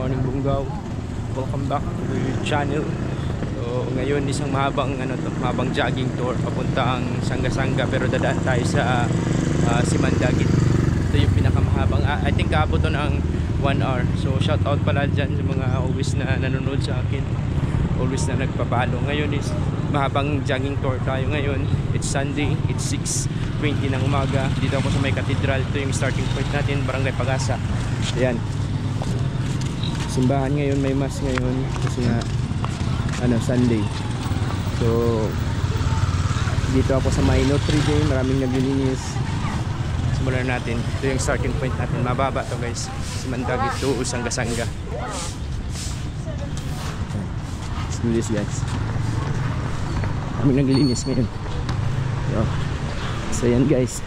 morning Bungaw. Welcome back to your channel. So ngayon isang mahabang jogging tour papuntang Sanga-Sanga, pero dadaan tayo sa Simandagit. Ito yung pinakamahabang, I think kaabot to ng 1 hour. So shout out pala dyan sa mga always na nanonood sa akin, always na nagpapalo. Ngayon is mahabang jogging tour tayo ngayon. It's Sunday, it's 6:20 ng umaga. Dito ako sa may cathedral. Ito yung starting point natin, Barangay Pag-asa. Ayan, simbahan ngayon, may mass ngayon kasi nga Sunday. So dito ako sa may Notre Dame, maraming naglilinis. Simulan natin. Ito yung starting point natin, mababa to guys, Simandagit to Sanga-Sanga. Let's do this guys. Maraming naglilinis ngayon. So yan guys,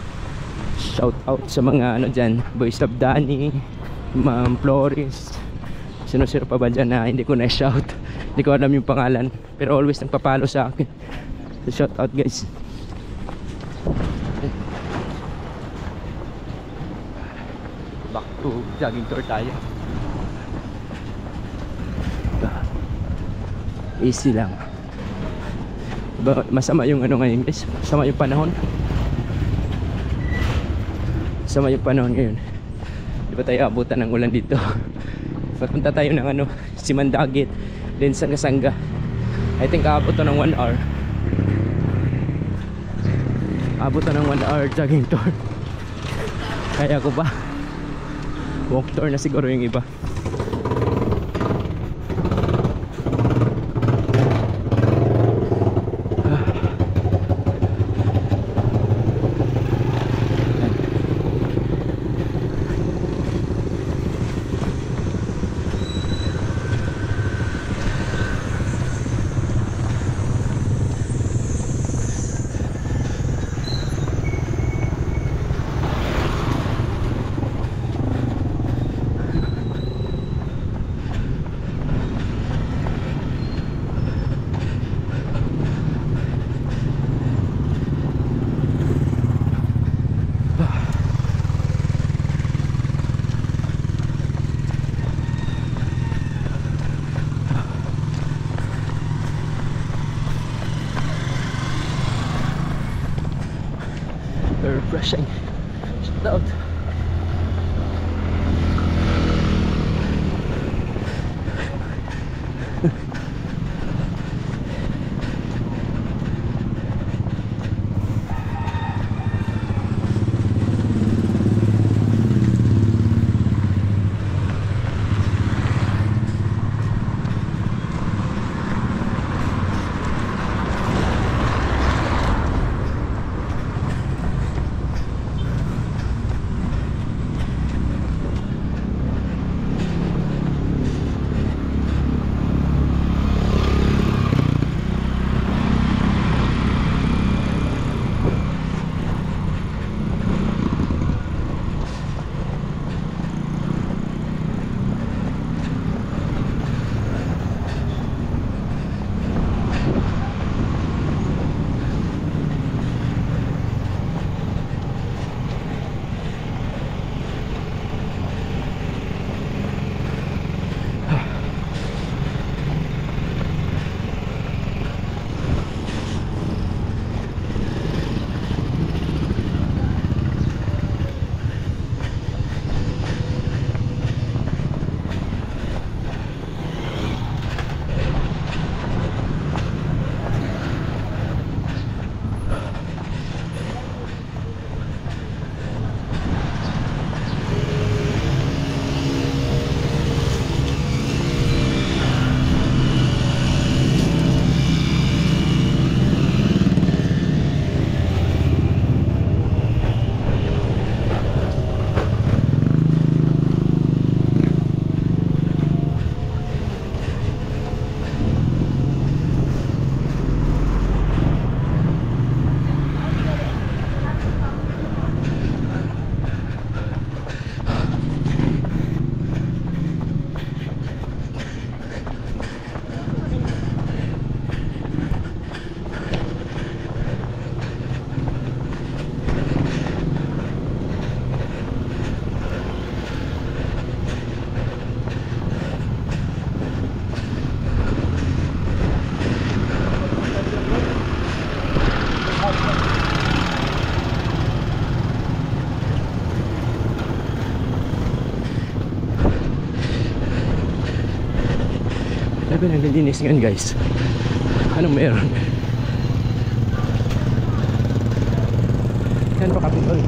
shout out sa mga dyan, Boys of Danny, Ma'am Flores, sino-sino pa ba dyan na hindi ko na-shout, hindi ko alam yung pangalan, pero always nagpapalo sa akin. So shout out guys. Back to jogging tour tayo. Easy lang. Masama yung ngayon guys, masama yung panahon. Masama yung panahon ngayon. Di ba tayo abutan ng ulan dito? Papunta tayo ng Simandagit, then Sanga-Sanga. I think aabot to ng 1 hour. Aabot to ng 1 hour jogging tour. Kaya ko ba? Walk tour na siguro yung iba. Refreshing. Shout out. Grabe, naglilinis ngayon guys. Anong meron? Yan pa Kapitol.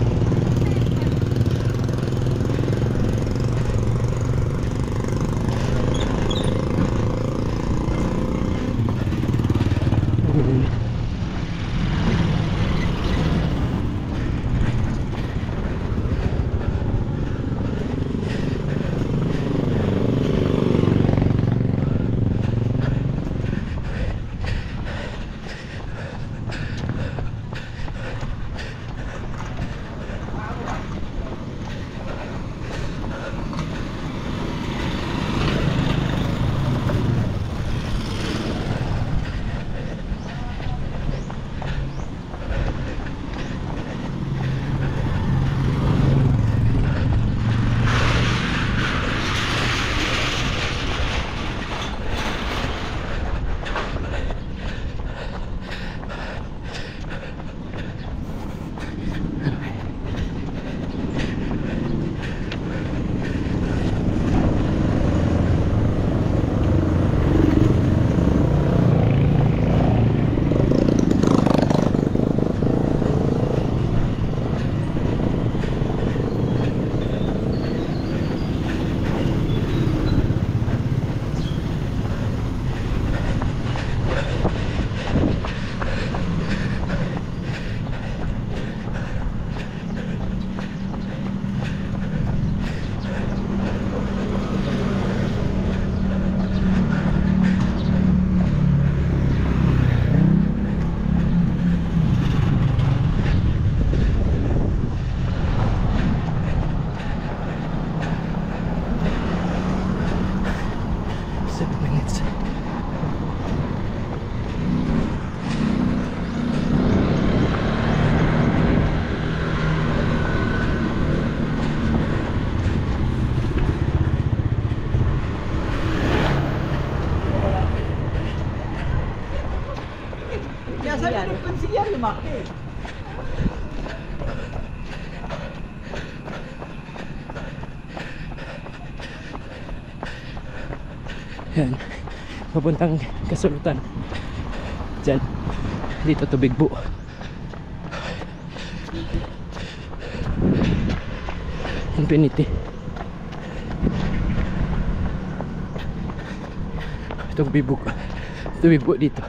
Yan, papuntang Kasulutan. Diyan, dito Tubigbo. Infinity. Tubigbo dito.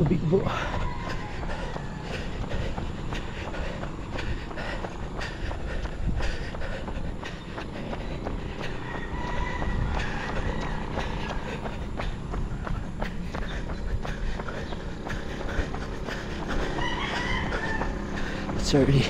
Tubigbo. Sorry.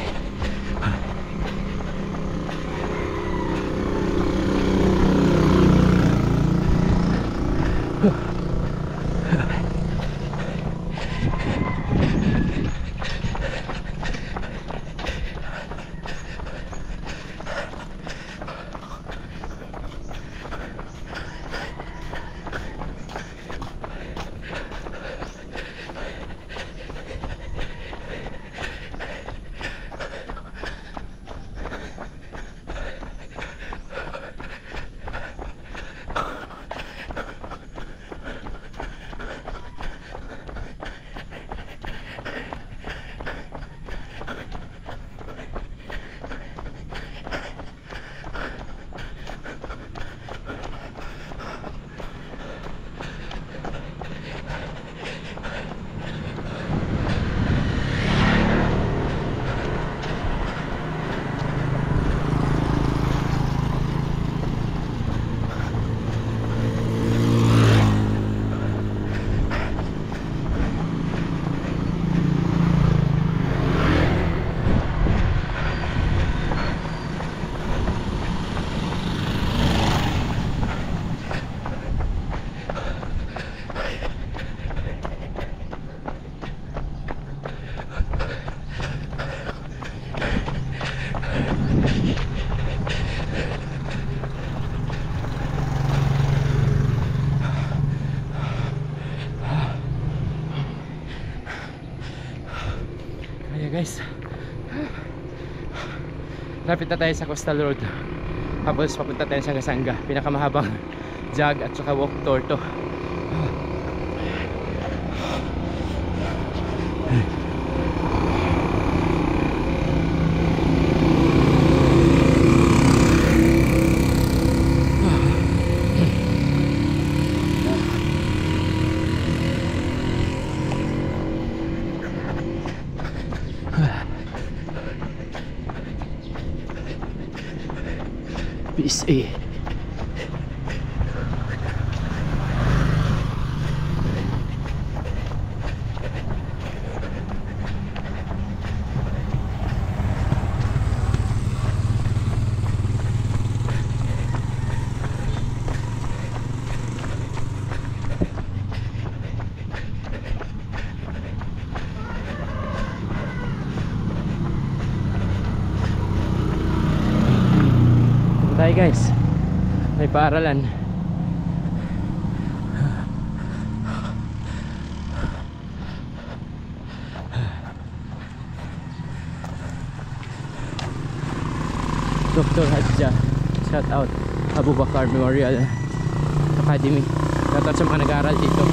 Ayan guys, lapit na tayo sa Coastal Road. Tapos papunta tayo sa Gasanga. Pinakamahabang jog at saka walk tour to. PSA. Tayo guys, may paaralan. Dr. Hadja, shout out. Abu Bakar Memorial Academy, shout out sa mga nag-aaral dito.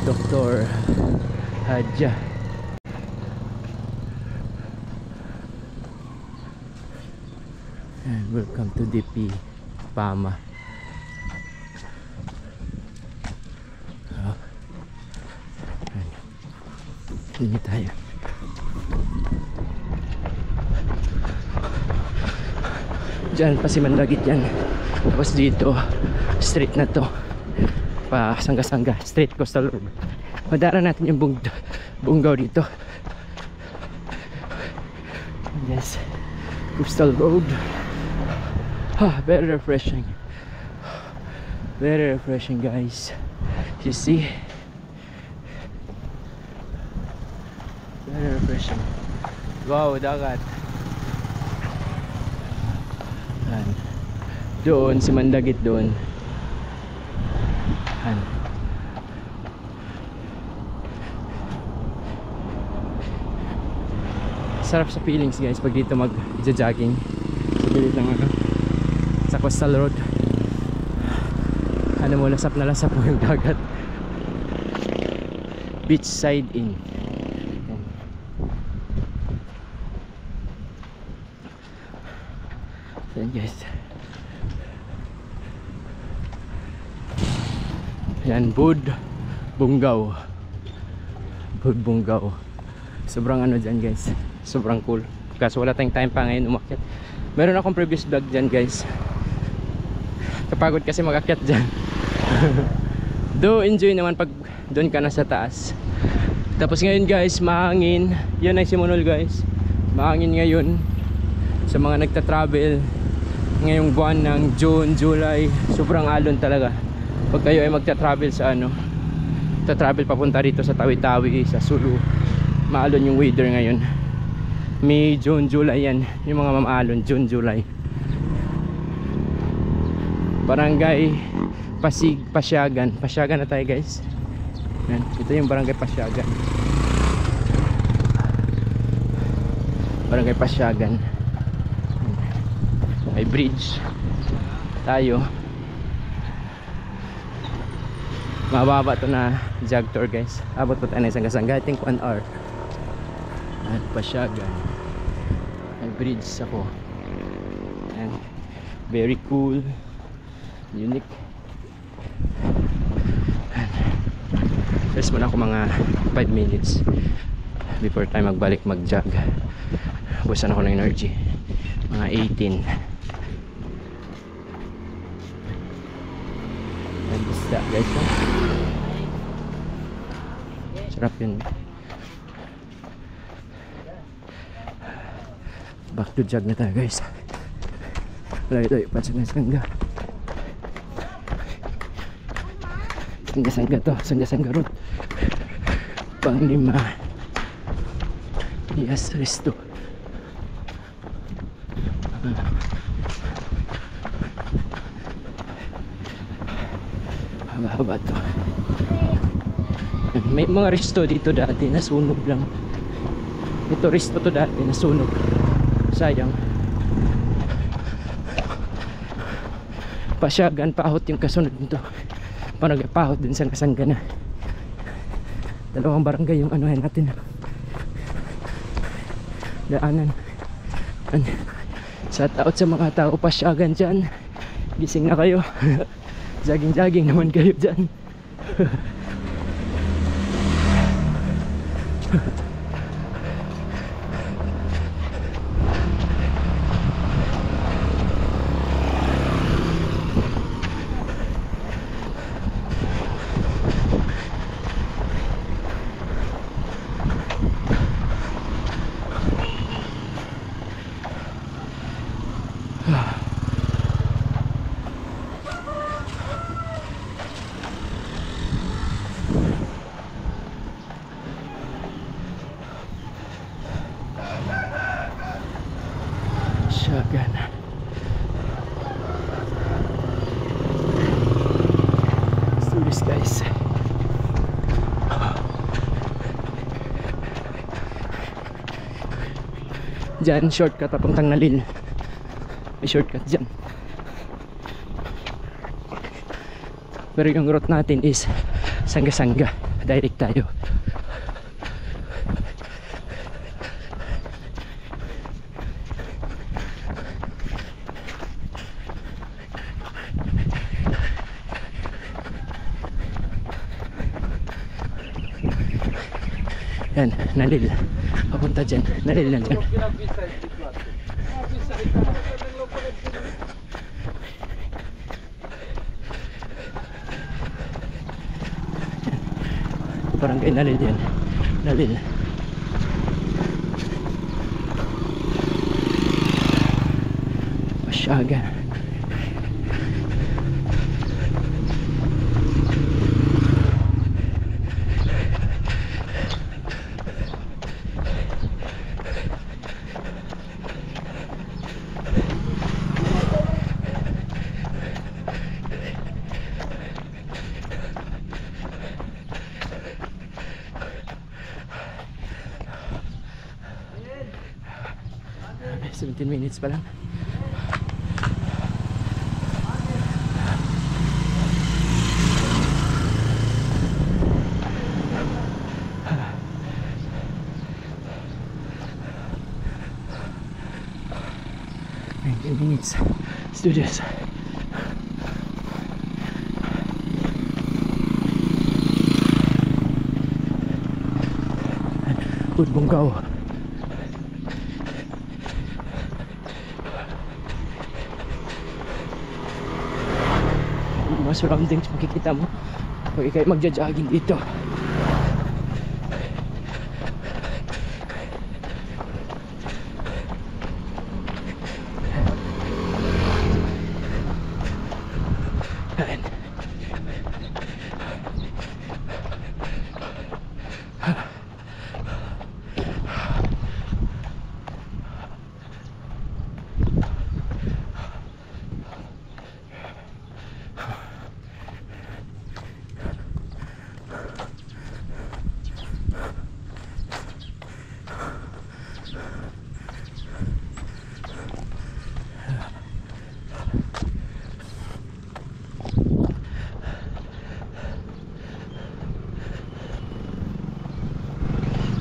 Dr. Hadja. And welcome to DP Pama. Hindi tayo. Diyan pa si Mandagit yan. Tapos dito, street na to. Pa Sangga-Sangga, straight Coastal Road. Madara natin yung Bungaw dito. Yes, Coastal Road. Very refreshing. Very refreshing guys. You see, very refreshing. Wow, dagat. Yan. Doon si Mandagit doon. Yan. Sarap sa feelings guys pag dito mag-jogging. Sa gilid ng sa Coastal Road. Ano mo, lasap na lasap mo yung dagat. Beachside Inn. Yan guys. Yan, Bungaw. Bungaw. Sobrang ano dyan guys, sobrang cool. Kaso wala tayong time pa ngayon umakyat. Meron akong previous vlog dyan guys. Kapagod kasi mag-akyat dyan. Do enjoy naman pag doon ka na sa taas. Tapos ngayon guys, mahangin. Yan ay Simonol guys. Mahangin ngayon. Sa mga nagta-travel ngayong buwan ng June, July, sobrang alon talaga. Pag kayo ay magta-travel sa ta-travel papunta dito sa Tawi-Tawi, sa Sulu, maalon yung weather ngayon. May June, July yan. Yung mga mamaalon, June, July. Barangay Pasyagan. Pasyagan na tayo guys. Yan. Ito yung Barangay Pasyagan. Barangay Pasyagan. May bridge tayo. Mababa to na jog tour guys. Abot po tayo na isang Gasanga. I think 1 hour. At Pasyagan. May bridge ako. And very cool, unique. Rest muna ako mga 5 minutes before tayo magbalik mag-jog. Busan ako ng energy. Mga 18. And isda guys. Sarap yun. Back to jog na tayo guys. Layo-layo pa sa Sangga. Sangga-Sangga to, Sangga-Sangga road. Pang-5. Yes, resto. Haba-haba to. May mga resto dito dati, nasunog lang. Ito resto to dati, nasunog. Sayang. Pasyagan, Pahot yung kasunod nito. Parang Pahot din sa Kasangana. Dalawang barangay yung anuhin natin. Daanan. Shout out sa mga tao Pasyagan dyan. Gising na kayo. Jogging naman kayo dyan. Pasyagan. Let's do this, guys. Diyan, shortcut papuntang Nalil. May shortcut dyan. Pero yung route natin is Sangga-Sangga. Direct tayo. Yan, Nalil. Papunta dyan. Nalil na dyan. Barangay Nalil yan. Nalil. Pasyagan. Okay, 17 minutes pa lang. Minutes. Let's do this. Good Bungaw. Mga surroundings makikita mo pag kayo magja-jogging dito.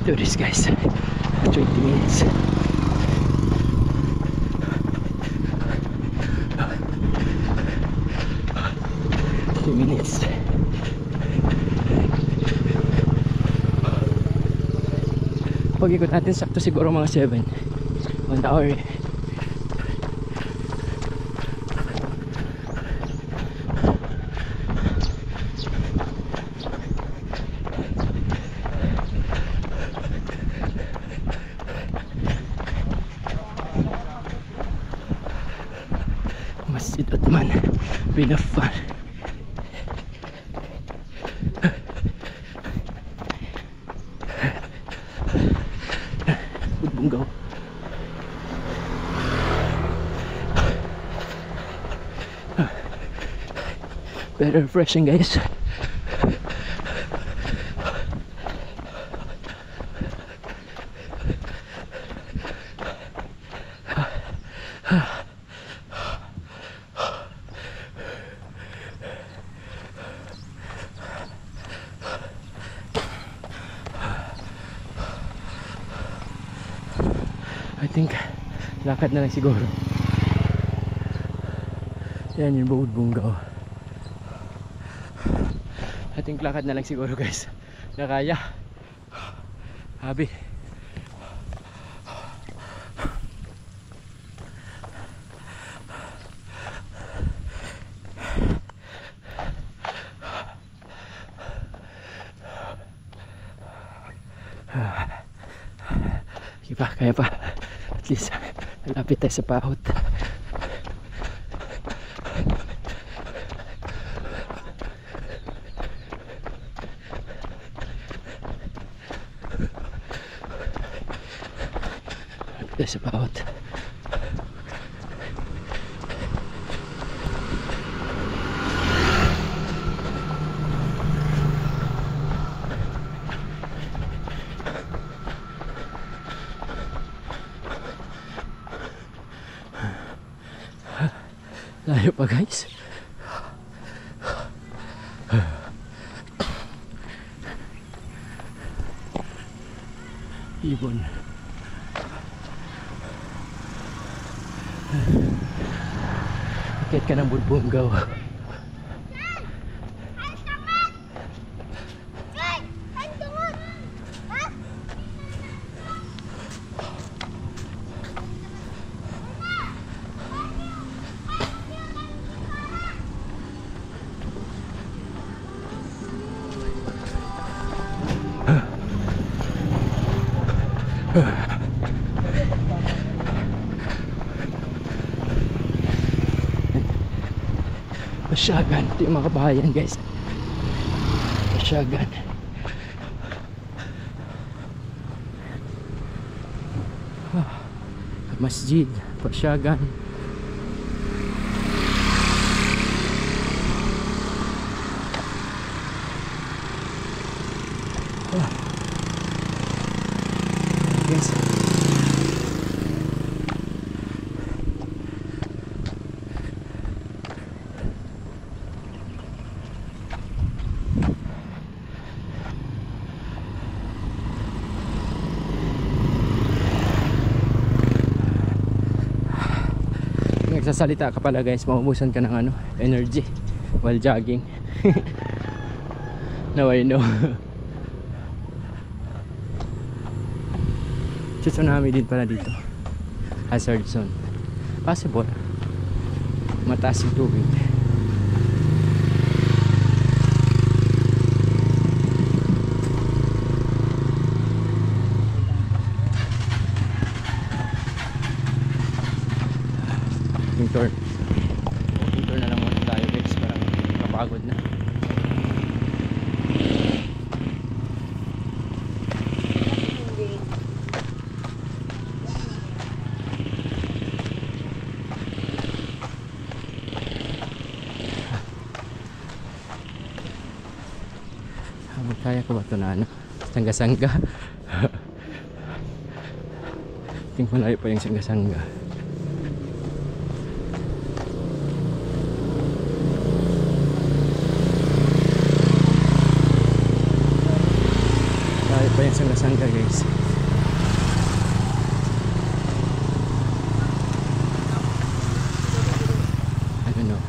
Do this, guys. 20 minutes. Pag-ikot natin sakto siguro mga 7. 1 hour. Masjid Uthman bin Affan. Bungaw. Very refreshing, guys. I think lakad na lang siguro. Yan yung Bukod Bungaw. I think lakad na lang siguro, guys. Nakaya. Habi. Sige pa, kaya pa. At least malapit tayo sa pahot. Malapit tayo sa pahot. Layo pa, guys. Ibon. Akit ka ng Bungaw. Pasyagan. Ito yung mga kabahayan, guys. Pasyagan. Masjid. Pasyagan. Guys. Nagsasalita ka pala, guys, maubusan ka ng ano, energy while jogging. Now I know. Tsunami din pala dito. Hazard zone. Possible. Mataas yung tubig. Walking tour na lang muna tayo, guys, parang kapagod na. Kaya ko ba ito na ano? Sangga-sangga. Tingin malayo pa yung sangga-sangga. Malayo pa yung sangga-sangga, guys. I don't know.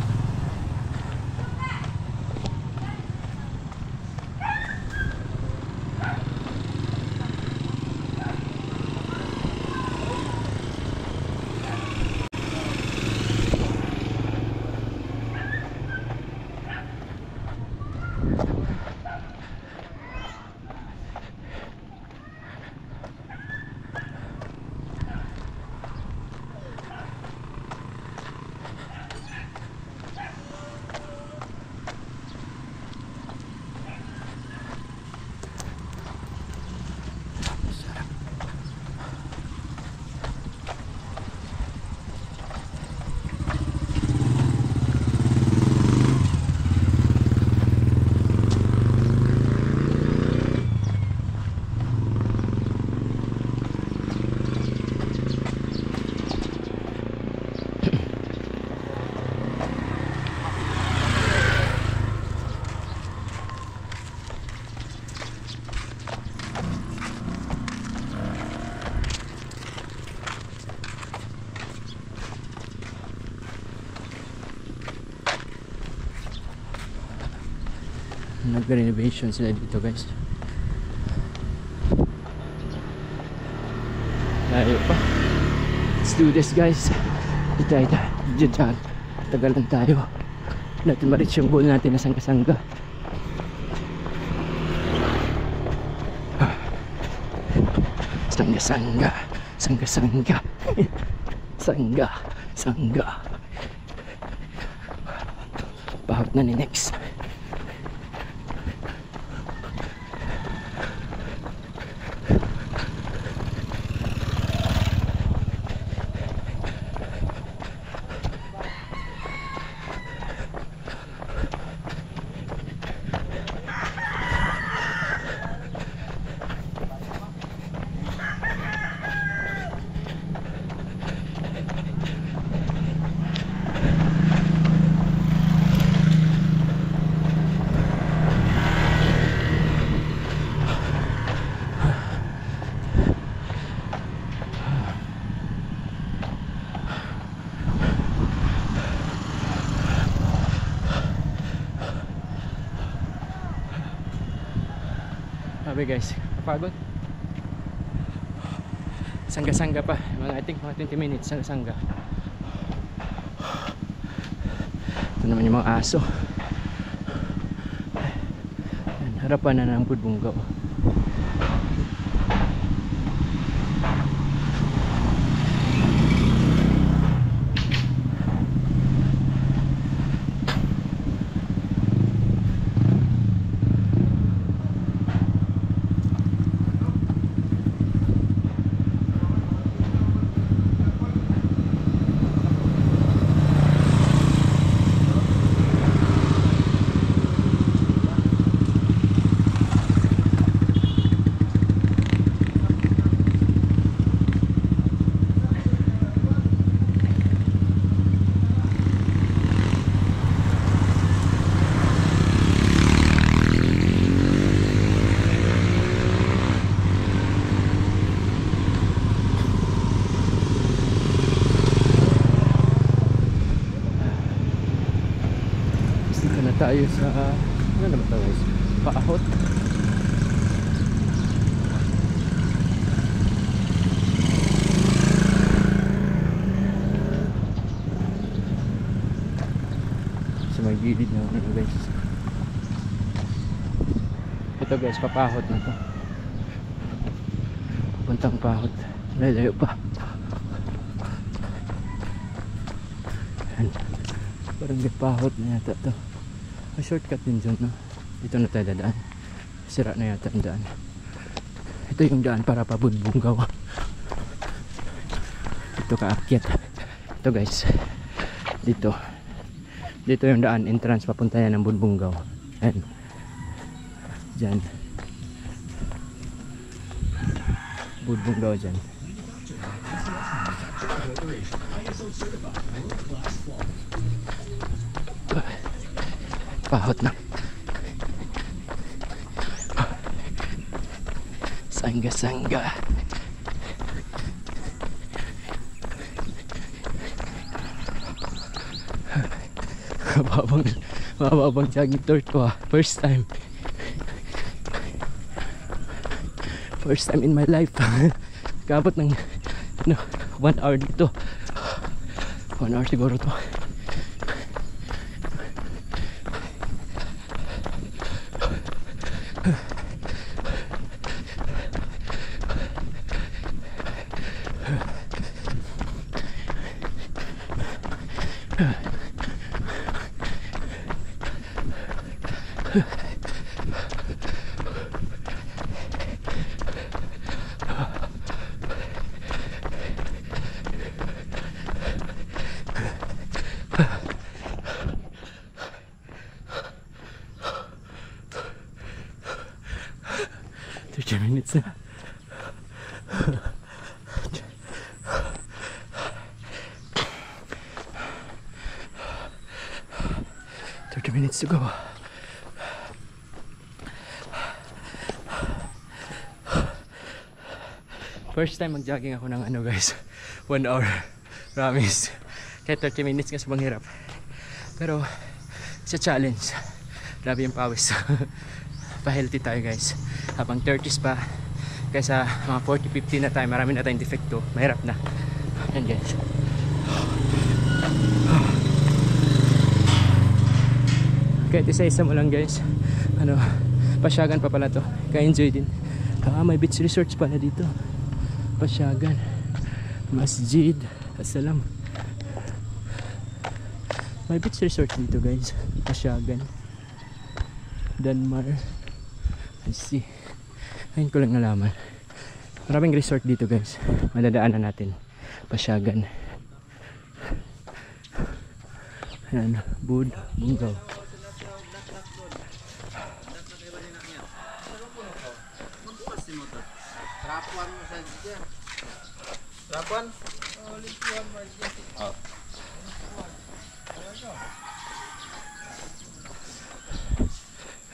nag-renovation sila dito guys. Layo pa. Let's do this guys. Dyan. Tagalan tayo. Natin ma-reach yung goal natin na sangga-sangga. Sangga-sangga. Sangga-sangga. Sangga-sangga. Bahag na ni next. Sabi guys, kapagod. Sangga-sangga pa. I think mga 20 minutes sangga-sangga. Ito naman yung mga aso. Harapan na ng Budbunggaw. Tayo sa ano naman ito guys, Paahot. Sa may gilid na ano guys, ito guys, Papahot na to, puntang Paahot, layo pa. Yan. Parang Papahot na yata to. Shortcut din dyan, no? Dito na tayo dadaan. Sira na yata ang daan. Ito yung daan para pa Budbunggaw. Ito kaakyat. Ito guys, dito yung daan, entrance papunta yan ng Budbunggaw. Ayan, dyan Budbunggaw dyan. Paahot na. Sangga-sangga. Mababang jogging tour ko First time in my life. Kabot ng 1 hour dito. 1 hour siguro to. Minutes na. 30 minutes to go. First time mag-jogging ako ng ano guys, 1 hour. Promise. Kahit 30 minutes nga sobrang hirap. Pero it's a challenge. Grabe yung pawis. pa-healthy tayo guys. Habang 30s pa, kaysa mga 40-50 na tayo, marami na tayong defecto, mahirap na. Yan guys. Kahit isa-isa mo lang guys, ano, Pasyagan pa pala to, kaya enjoy din. May beach resorts pala dito. Pasyagan, Masjid Assalam. May beach resort dito guys. Pasyagan, Danmar. I see. Ayun ko lang nalaman. Maraming resort dito guys. Madadaanan natin. Pasyagan. Ayan, Bungaw. Rapuan mo sa dyan. Rapuan? Oh, limpuan mo dyan. Oh.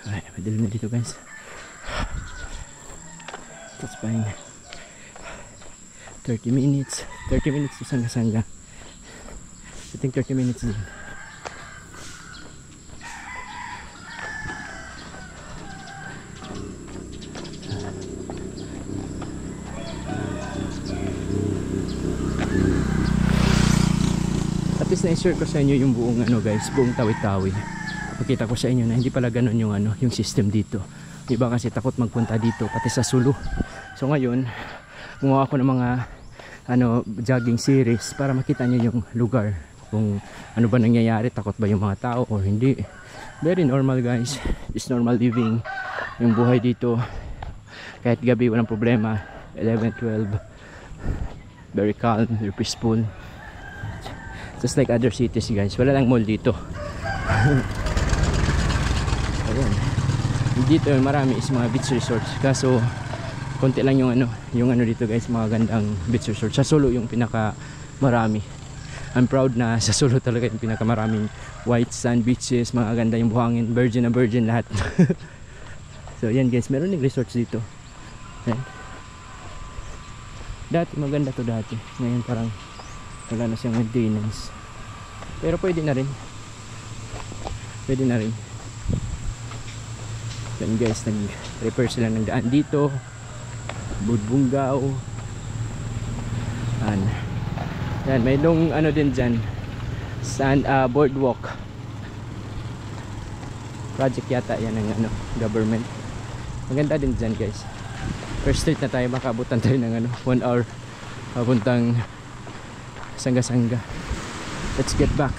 Ay, madilim na dito guys. That's fine. 30 minutes. 30 minutes to Sanga-Sanga. I think 30 minutes din. At least na-share ko sa inyo yung buong ano guys, buong Tawi-Tawi. Pakita ko sa inyo na hindi pala ganun yung ano, yung system dito. Iba kasi takot magpunta dito pati sa Sulu. So ngayon, gumawa ako ng mga ano, jogging series para makita niyo yung lugar. Kung ano ba nangyayari, takot ba yung mga tao or hindi. Very normal guys. It's normal living. Yung buhay dito, kahit gabi walang problema. 11, 12. Very calm, very peaceful. Just like other cities guys. Wala lang mall dito. Ayan. Dito marami is mga beach resorts. Kaso konti lang yung ano dito guys, mga gandang beach resorts. Sa Sulu yung pinaka marami. I'm proud na sa Sulu talaga yung pinaka maraming white sand beaches, mga ganda yung buhangin, virgin na virgin lahat. So yan guys, meron ng resorts dito. Ayan. Dati maganda to dati. Ngayon parang wala na siyang maintenance. Pero pwede na rin. Pwede na rin. Yan guys, nag-repair sila ng daan dito. Bungaw. Yan, may long ano din dyan. Sand, boardwalk. Project yata yan ng ano, government. Maganda din dyan guys. First street na tayo, makabutan tayo ng 1 hour papuntang Sanga-Sanga. Let's get back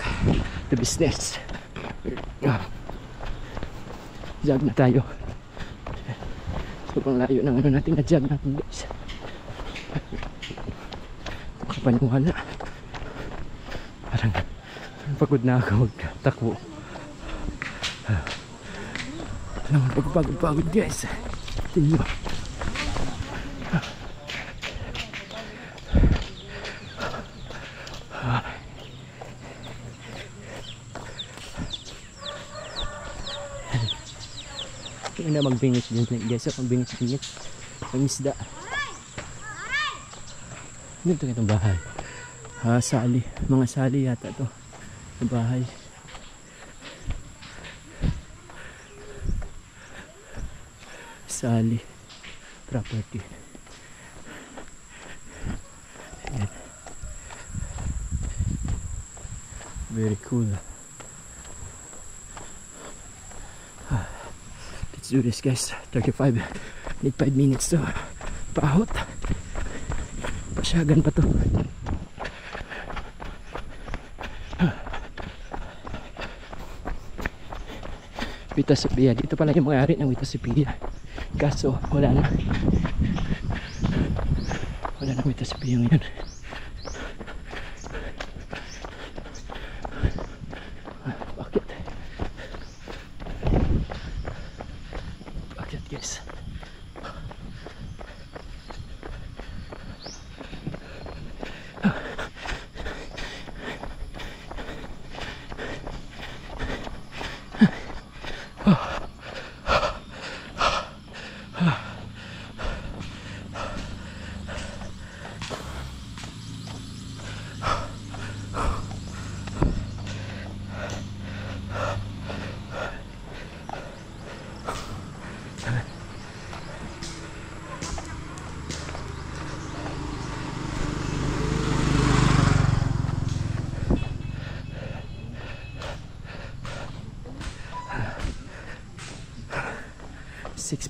to business. Jog na tayo. Sobrang layo ng ano natin na jog natin guys. Kapaniwala. Parang pagod na ako magtakbo. Pagod guys. Tingnan mo. Na magbingit din guys, magbingit ang isda. Dito itong bahay. Sali, mga sali yata to yung bahay. Sali property. Ayan. Very cool. Let's do this guys. 35. Need 5 minutes to paahot. Pasyagan pa to. Vita Sofia. Dito pala yung mga ari ng Vita Sofia. Kaso wala na. Wala na Vita Sofia ngayon. Bakit guys?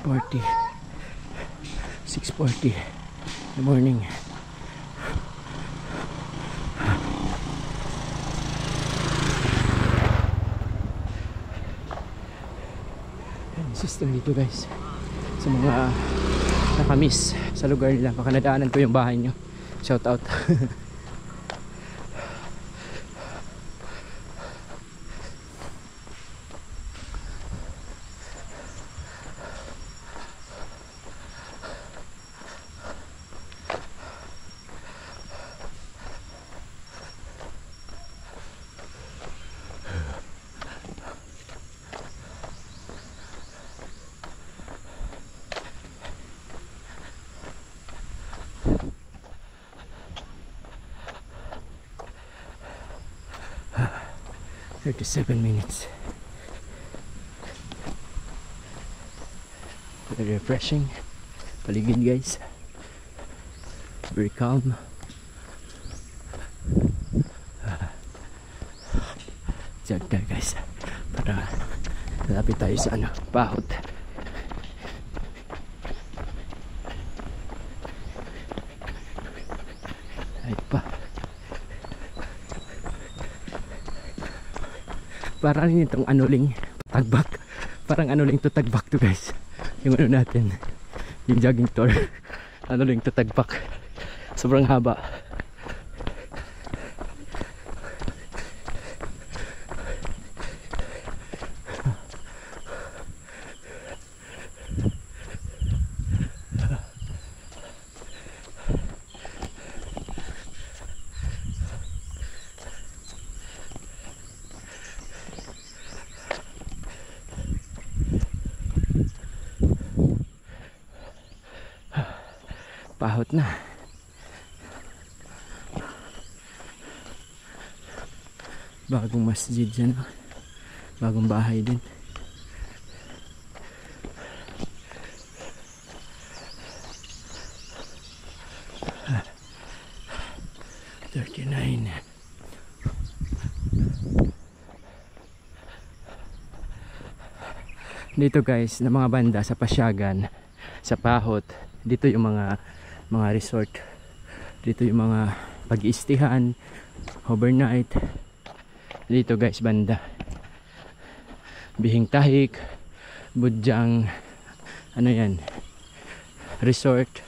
6:40 in the morning. Yan, system dito guys sa mga nakamiss sa lugar nila. Baka nadaanan ko yung bahay nyo. Shout out. $37. Very refreshing. Paligid guys. Very calm. Jog tayo guys. Para malapit tayo sa Pahot. Ay pa. Parang itong anuling tagbak. Parang anuling to tagbak to guys. Yung natin. Yung jogging tour. Anuling to tagbak. Sobrang haba. Pahot na. Bagong masjid dyan. Bagong bahay din. $39. Dito guys, na mga banda sa Pasyagan, sa Pahot, dito yung mga resort. Dito yung mga pag-iistihan, overnight. Dito guys banda. Bihing Tahik, Budyang, ano yan, resort.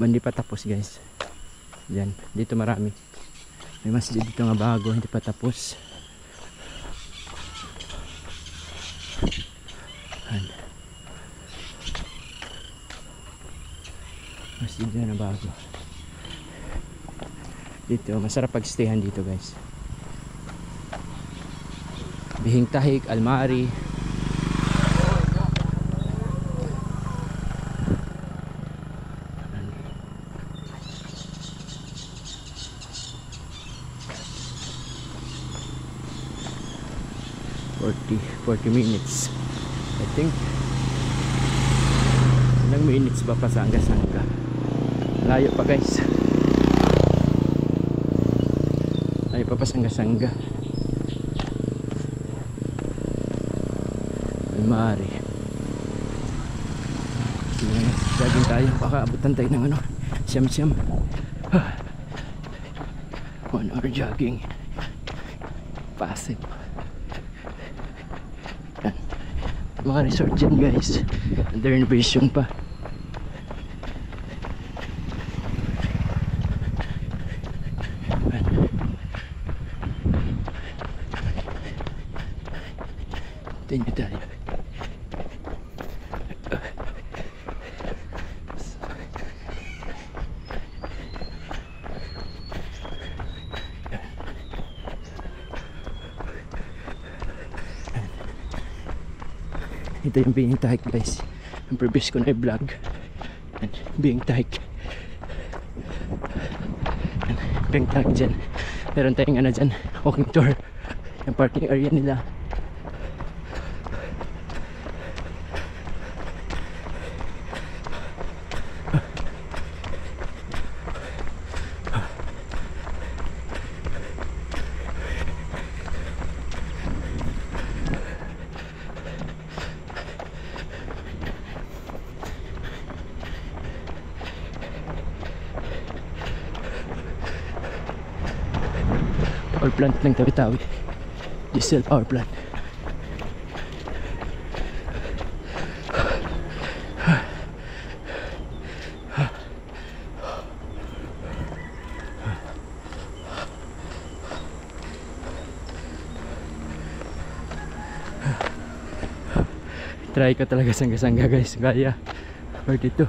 Hindi pa tapos guys. Yan, dito marami. May masjid dito nga bago, hindi pa tapos. Masjid na bago. Dito masarap pag-stayhan dito guys. Bihing Tahik, Almari. $40 minutes I think. Ilang minutes ba pa sa Sangga-Sangga? Layo pa guys. Layo pa Sangga-Sangga. Almari. Sige, jogging tayo. Baka abutan tayo ng siyam-siyam. 1 hour jogging. Pasig. Mga resort dyan guys, under renovation pa. Tingnan tayo. Ito yung Bihing Tahik guys. Yung previous ko na i-vlog. Bihing Tahik. Bihing Tahik dyan. Meron tayong dyan, walking tour. Yung parking area nila. Power plant ng Tawi-Tawi. Diesel power plant. Try ko talaga sangga-sangga guys, kaya 42.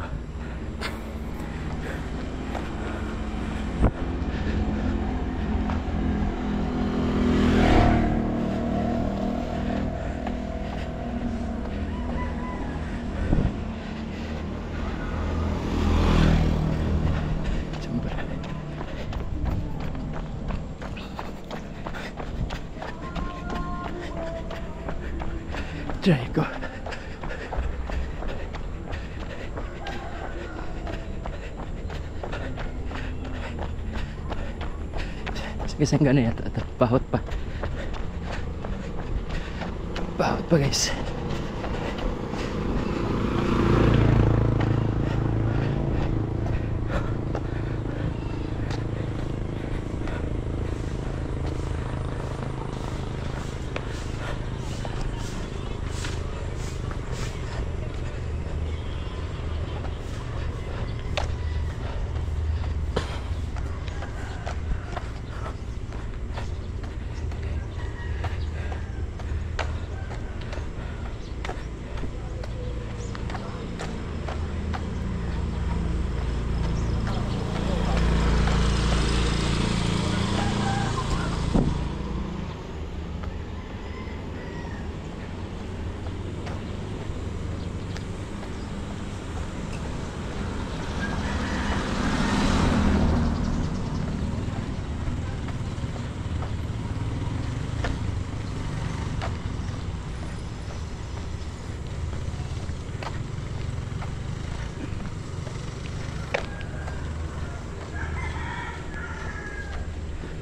Try ko. Sangga-sangga na yata ito. Pahot pa. Pahot pa guys.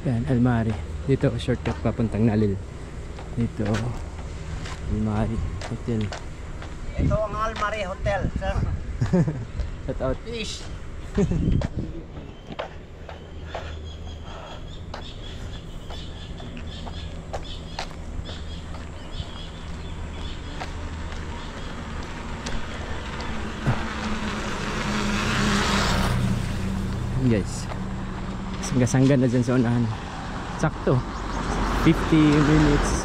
Yan, Almari. Dito, shortcut papuntang Nalil. Dito, Almari Hotel. Ito ang Almari Hotel, sir. Shout out. Fish. Guys, sangga-sangga na dyan sa unahan. Sakto 50 minutes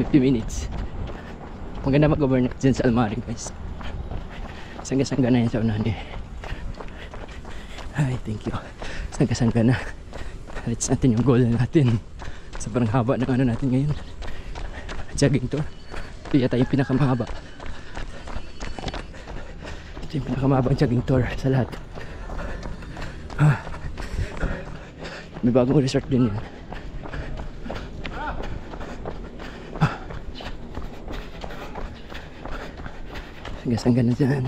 50 minutes. Maganda mag-overnight dyan sa Almari guys. Sangga-sangga na yan sa unahan eh. Ay, thank you. Sangga-sangga na. Reach natin yung goal natin. Sobrang haba ng ano natin ngayon. Jogging tour. Ito yata yung pinakamahaba. Ito yung pinakamahabang jogging tour sa lahat. May bagong resort din yun. Sangga-sangga na dyan.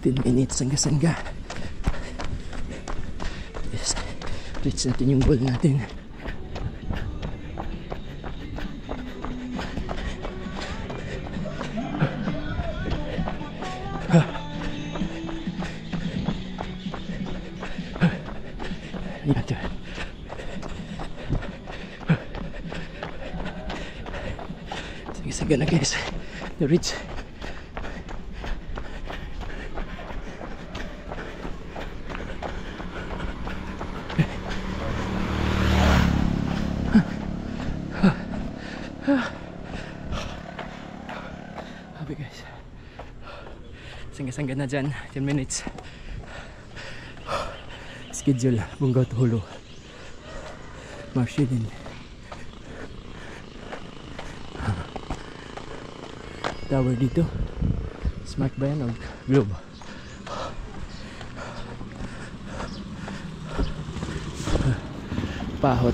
10 minutes sangga-sangga. Yes. Reach natin yung goal natin. Ito. Sige na guys. The reach. Happy guys. Sangga-sangga na dyan. 10 minutes. Schedule, Bungaw to Hulo. Marshallin. Tower dito. Smart ba yan o Globe? Pahot.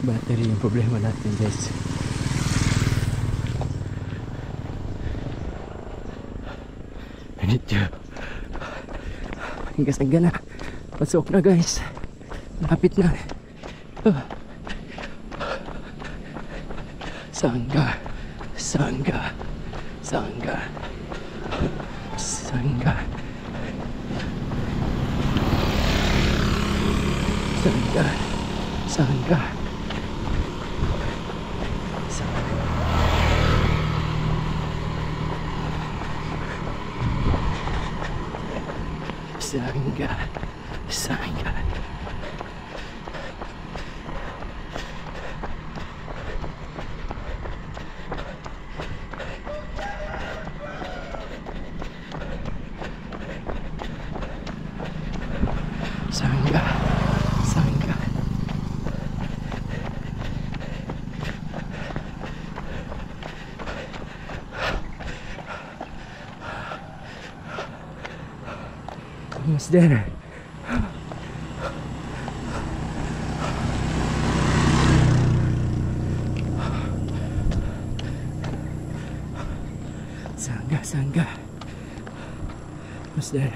Battery yung problema natin guys. Ganito. Hanggang na. Pasok na guys. Lapit na. Sangga, Sangga, Sangga, Sangga, Sangga, Sangga, Sangga, Sangga. Sangga, Sangga. Almost there. Sangga, Sangga. Almost there.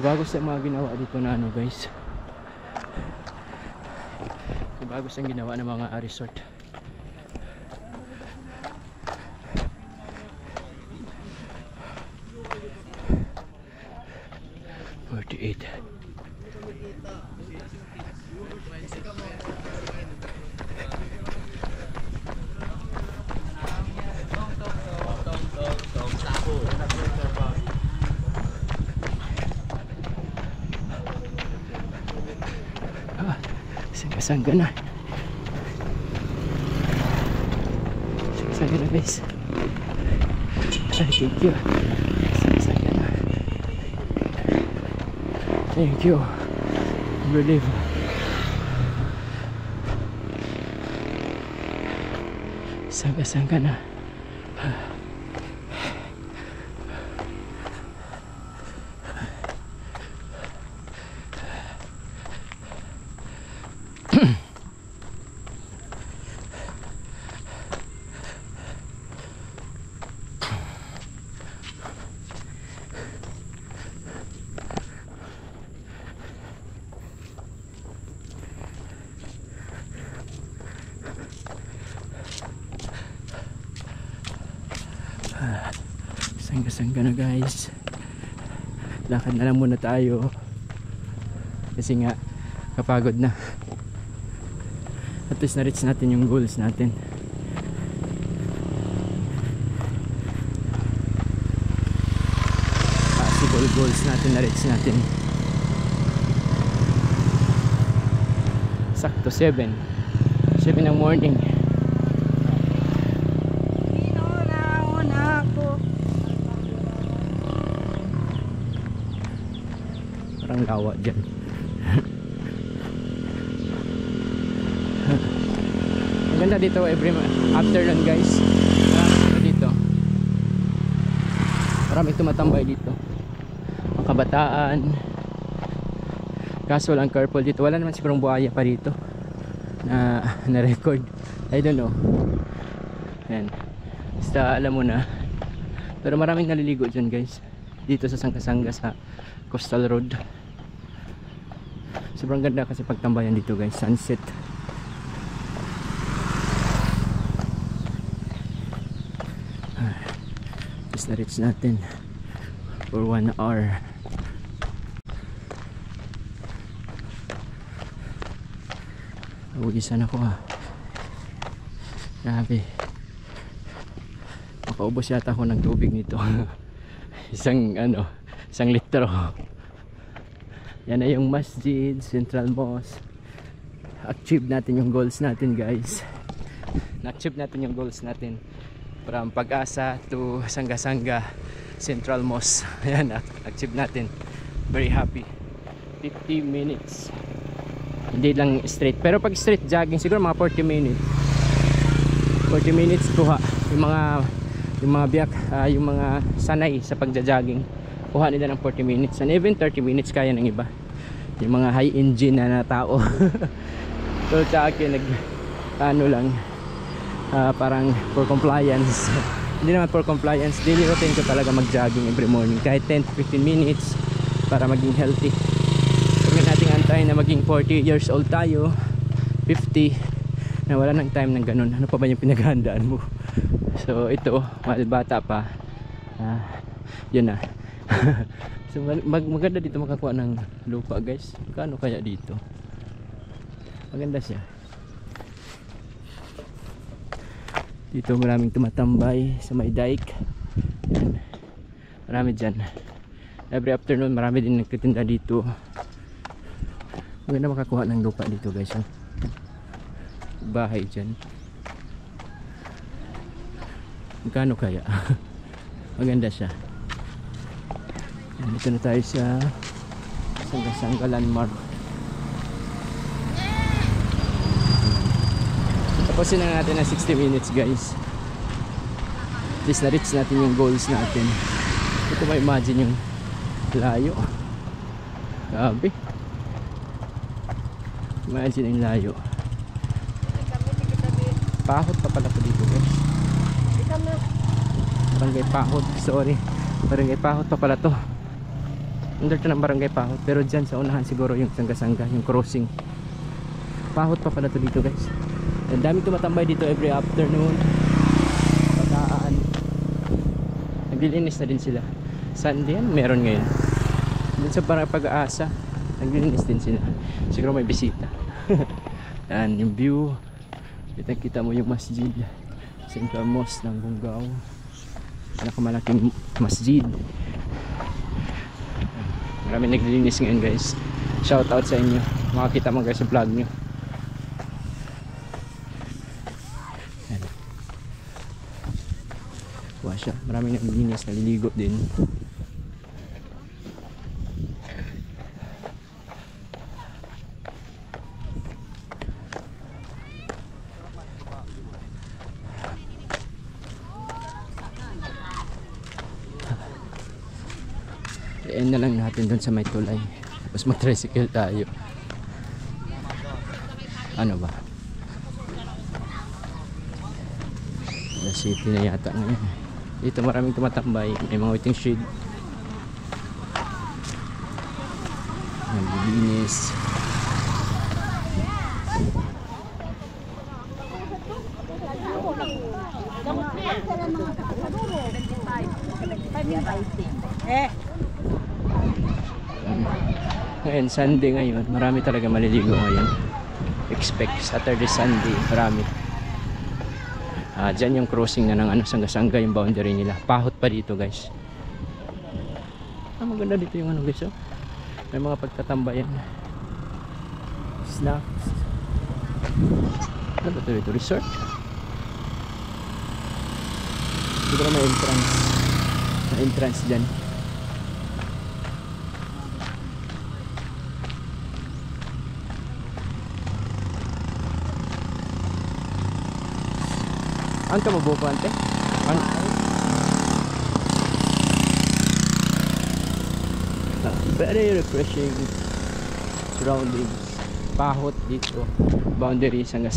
Bago sa mga ginawa dito na ano guys, bago sa ginawa ng mga resort. Sangga na. Sangga na guys. Thank you. Sangga na. Thank you. Relief. Sangga na. Sangga na guys. Lakad na lang muna tayo kasi nga kapagod na. At least na-reach natin yung goals natin. Possible goals natin na-reach natin. Sakto 7 ng morning. Parang lawa dyan. Ang ganda dito every afternoon guys. Marami dito. Marami tumatambay dito. Ang kabataan. Kaso lang careful dito. Wala naman sigurong buhaya pa dito na record. I don't know. Ayan. Basta alam mo na. Pero maraming naliligo dyan guys. Dito sa Sangga sa Coastal Road. Sobrang ganda kasi pagtambayan dito guys. Sunset. Just na-reach natin for 1 hour. Uwisan ako Grabe. Makaubos yata ako ng tubig nito. isang litro. Yan na yung Masjid, Central Mosque. Achieve natin yung goals natin guys. Na-achieve natin yung goals natin. From Pag-asa to Sangga Central Mosque. Ayan, achieve natin. Very happy. 50 minutes. Hindi lang straight. Pero pag straight jogging siguro mga 40 minutes. 40 minutes kuha. Yung mga biyak, yung mga sanay sa pagja-jogging. Kuha nila ng 40 minutes. And even 30 minutes kaya ng iba. Yung mga high engine na tao. So sa akin parang for compliance. Hindi naman for compliance, daily routine ko talaga mag-jogging every morning kahit 10 to 15 minutes para maging healthy. Huwag nating antayin na maging 40 years old tayo, 50, na wala ng time ng ganun. Ano pa ba yung pinaghandaan mo? So ito, bata pa, yun na. So maganda dito makakuha ng lupa guys. Kano kaya dito? Maganda siya. Dito maraming tumatambay sa may dike. Yan. Marami dyan. Every afternoon marami din nagtitinda dito. Maganda makakuha ng lupa dito guys. Bahay dyan. Magkano kaya? Maganda siya. Dito na tayo sa Sangga Landmark. Tapusin na natin na 60 minutes guys. At least na-reach natin yung goals natin. Ito ma-imagine yung layo. Grabe. Imagine yung layo. Pahot pa pala po dito guys. Barangay Pahot, sorry. Barangay Pahot pa pala to. Under to ng Barangay Pahot. Pero dyan sa unahan siguro yung Sangga, yung crossing. Pahot pa pala to dito guys. Ang daming tumatambay dito every afternoon. Pagkaan. Naglilinis na din sila. Sunday yan, meron ngayon. Dun sa Pag-asa, naglilinis din sila. Siguro may bisita. Yan yung view. Kita mo yung masjid. Central Mosque ng Bunggao. Pinakamalaking masjid. Maraming naglilinis ngayon guys. Shout out sa inyo. Makakita mo guys sa vlog nyo. Ayan. Kuha siya. Maraming naglilinis. Naliligo din. I-end na lang natin doon sa may tulay. Tapos mag-tricycle tayo. Ano ba? The city na yata ngayon. Dito maraming tumatambay. May mga waiting shed. Naglilinis. Ngayon, Sunday ngayon, marami talaga maliligo ngayon. Expect Saturday, Sunday, marami. Dyan yung crossing na ng Sangga yung boundary nila. Pahot pa dito guys. Maganda dito yung guys. May mga pagtatambayan. Snacks. Ano ba ito? Resort? Siguro may entrance. May entrance dyan. Ang kamabuko ante? Very refreshing surroundings. Pahot dito. Boundary Sangga.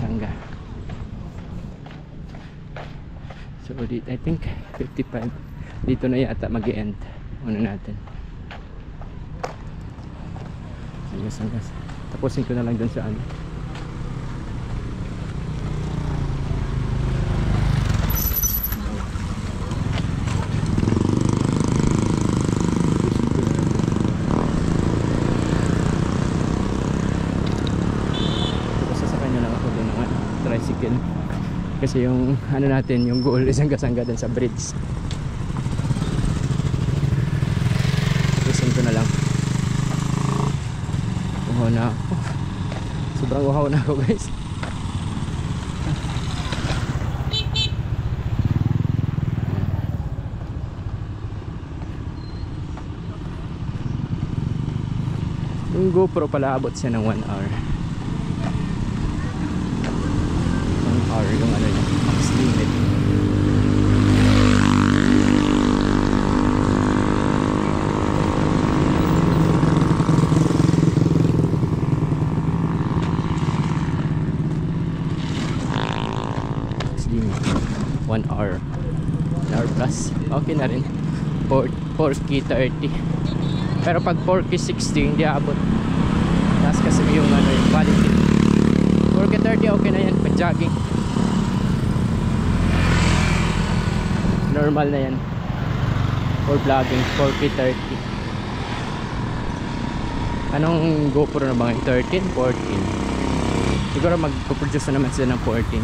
So dito, I think 55. Dito na yata mag-e-end. Ano natin? Sangga. Tapusin ko na lang dun sa ano. Tricycle kasi yung natin yung goal is Sangga din sa bridge. Tusin ko na lang. Uhaw na ako. Sobrang uhaw na ako guys. Yung GoPro pala abot siya ng 1 hour. Yung max limit. Max limit. 1 hour. 1 hour plus. Okay na rin. 4K 30. Pero pag 4K 60 hindi abot. Taas kasi yung ano yung quality. 4K 30 okay na yan pag jogging. Normal na yan. For vlogging 4K 30. Anong GoPro na ba? 13? 14? Siguro mag-produce na naman sila ng 14.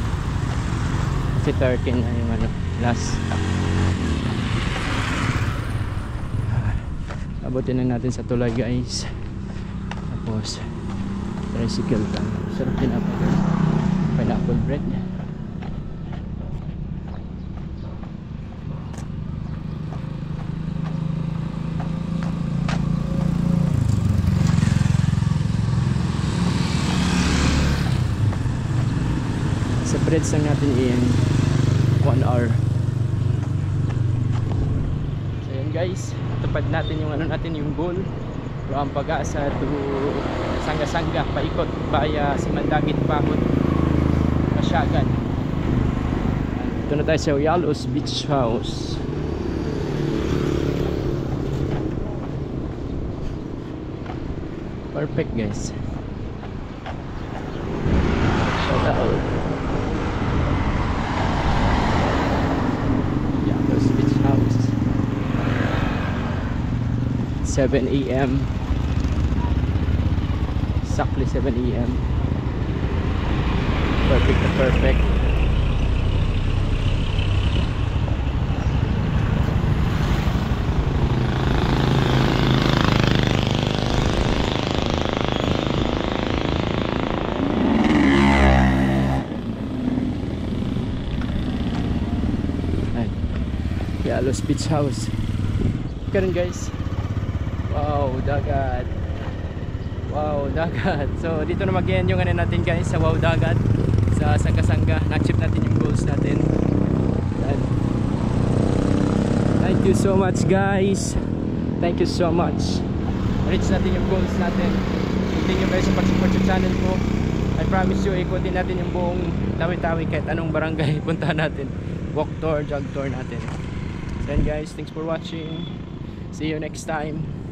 Kasi 13 na yung ano, last. Abutin na natin sa tulay guys. Tapos tricycle ka. Sarap din ako. Pineapple bread. Sa breads lang natin in 1 hour. So yun guys, tupad natin yung ano natin, yung goal from Pag-asa to Sanga-Sanga, paikot via Simandagit, Pahod, Pasyagan. Ito na tayo sa Yalos Beach House. Perfect guys. Shout out. Yalos Beach House. 7 AM. Exactly 7 AM. Perfect na perfect. Ay, Yalos Beach House. Ganun guys. Wow, dagat. Wow, dagat. So dito na mag-end yung ano natin guys sa Wow Dagat, sa Sanga-Sanga. Na-achieve natin yung goals natin. And thank you so much guys. Thank you so much. Reach natin yung goals natin. Thank you guys sa pag-support sa channel ko. I promise you, ikutin natin yung buong Tawi-Tawi kahit anong barangay punta natin. Walk tour, jog tour natin. So guys, thanks for watching. See you next time.